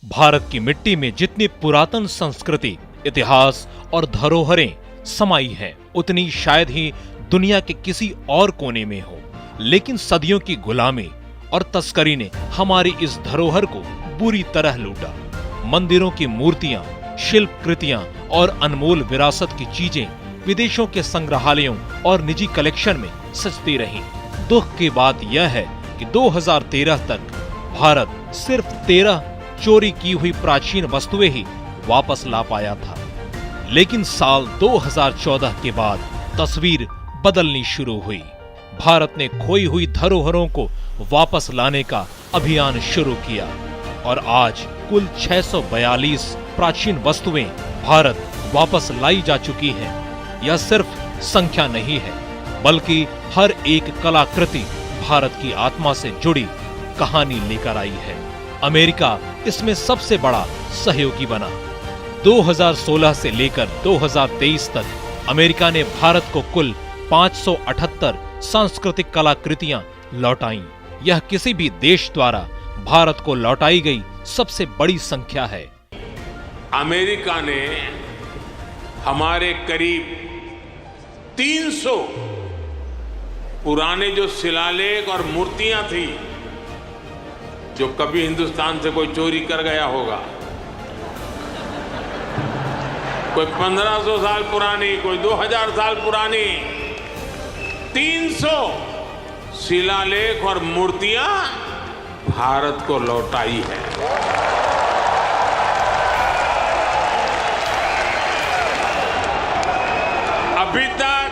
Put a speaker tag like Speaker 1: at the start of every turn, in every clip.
Speaker 1: भारत की मिट्टी में जितनी पुरातन संस्कृति, इतिहास और धरोहरें समाई हैं, उतनी शायद ही दुनिया के किसी और कोने में हो। लेकिन सदियों की गुलामी और तस्करी ने हमारी इस धरोहर को बुरी तरह लूटा। मंदिरों की मूर्तियां, शिल्प कृतियां और अनमोल विरासत की चीजें विदेशों के संग्रहालयों और निजी कलेक्शन में सजती रहीं। दुख की बात यह है कि 2013 तक भारत सिर्फ 13 चोरी की हुई प्राचीन वस्तुएं ही वापस ला पाया था। लेकिन साल 2014 के बाद तस्वीर बदलनी शुरू हुई। भारत ने खोई हुई धरोहरों को वापस लाने का अभियान शुरू किया और आज कुल 642 प्राचीन वस्तुएं भारत वापस लाई जा चुकी हैं। यह सिर्फ संख्या नहीं है, बल्कि हर एक कलाकृति भारत की आत्मा से जुड़ी कहानी लेकर आई है। अमेरिका इसमें सबसे बड़ा सहयोगी बना। 2016 से लेकर 2023 तक अमेरिका ने भारत को कुल 578 सांस्कृतिक कलाकृतियां लौटाईं। यह किसी भी देश द्वारा भारत को लौटाई गई सबसे बड़ी संख्या है।
Speaker 2: अमेरिका ने हमारे करीब 300 पुराने जो शिलालेख और मूर्तियां थी, जो कभी हिंदुस्तान से कोई चोरी कर गया होगा, कोई 1500 साल पुरानी, कोई 2000 साल पुरानी, 300 शिलालेख और मूर्तियां भारत को लौटाई है। अभी तक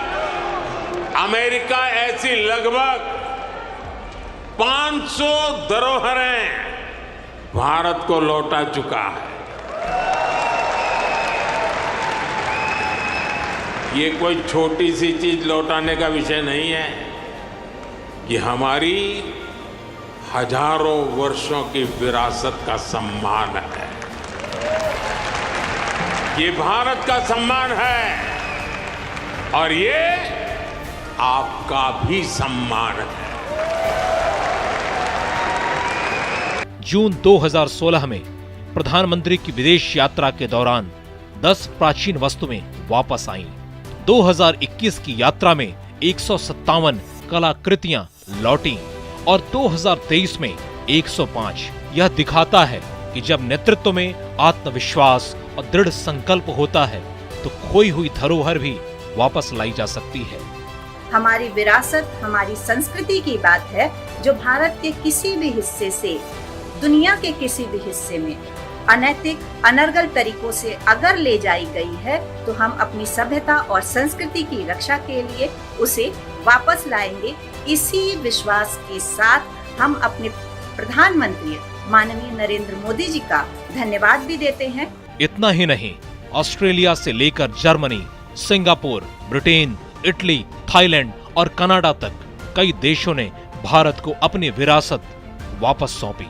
Speaker 2: अमेरिका ऐसी लगभग 500 धरोहरें भारत को लौटा चुका है। ये कोई छोटी सी चीज लौटाने का विषय नहीं है। ये हमारी हजारों वर्षों की विरासत का सम्मान है। ये भारत का सम्मान है और ये आपका भी सम्मान है।
Speaker 1: जून 2016 में प्रधानमंत्री की विदेश यात्रा के दौरान 10 प्राचीन वस्तुएं वापस आईं। 2021 की यात्रा में 157 कलाकृतियां लौटीं और 2023 में 105। यह दिखाता है कि जब नेतृत्व में आत्मविश्वास और दृढ़ संकल्प होता है तो खोई हुई धरोहर भी वापस लाई जा सकती है।
Speaker 3: हमारी विरासत, हमारी संस्कृति की बात है, जो भारत के किसी भी हिस्से से दुनिया के किसी भी हिस्से में अनैतिक, अनर्गल तरीकों से अगर ले जाई गई है तो हम अपनी सभ्यता और संस्कृति की रक्षा के लिए उसे वापस लाएंगे। इसी विश्वास के साथ हम अपने प्रधानमंत्री माननीय नरेंद्र मोदी जी का धन्यवाद भी देते हैं।
Speaker 1: इतना ही नहीं, ऑस्ट्रेलिया से लेकर Germany, Singapore, Britain, Italy, Thailand और कनाडा तक कई देशों ने भारत को अपनी विरासत वापस सौंपी।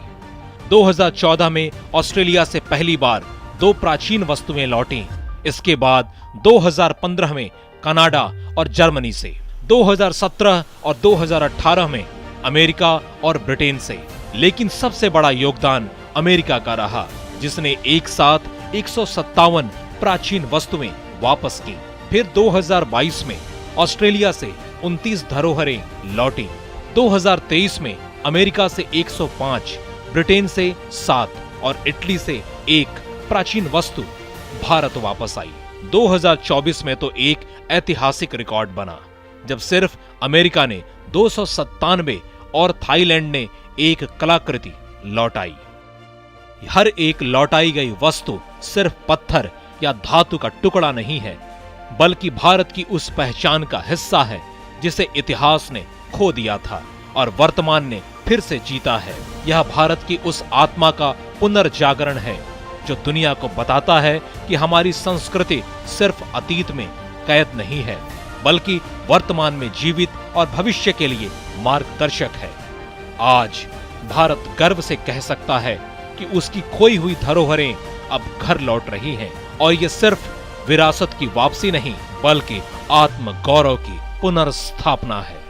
Speaker 1: 2014 में ऑस्ट्रेलिया से पहली बार 2 प्राचीन वस्तुएं लौटीं। इसके बाद 2015 में कनाडा और जर्मनी से, 2017 और 2018 में अमेरिका और ब्रिटेन से। लेकिन सबसे बड़ा योगदान अमेरिका का रहा, जिसने एक साथ 157 प्राचीन वस्तुएं वापस की। फिर 2022 में ऑस्ट्रेलिया से 29 धरोहरें लौटी। 2023 में अमेरिका से 105, ब्रिटेन से 7 और इटली से 1 प्राचीन वस्तु भारत वापस आई। 2024 में तो एक ऐतिहासिक रिकॉर्ड बना, जब सिर्फ अमेरिका ने 297 और थाईलैंड ने 1 कलाकृति लौटाई। हर एक लौटाई गई वस्तु सिर्फ पत्थर या धातु का टुकड़ा नहीं है, बल्कि भारत की उस पहचान का हिस्सा है जिसे इतिहास ने खो दिया था और वर्तमान ने फिर से जीता है। यह भारत की उस आत्मा का पुनर्जागरण है जो दुनिया को बताता है कि हमारी संस्कृति सिर्फ अतीत में कैद नहीं है, बल्कि वर्तमान में जीवित और भविष्य के लिए मार्गदर्शक है। आज भारत गर्व से कह सकता है कि उसकी खोई हुई धरोहरें अब घर लौट रही हैं और ये सिर्फ विरासत की वापसी नहीं, बल्कि आत्म गौरव की पुनर्स्थापना है।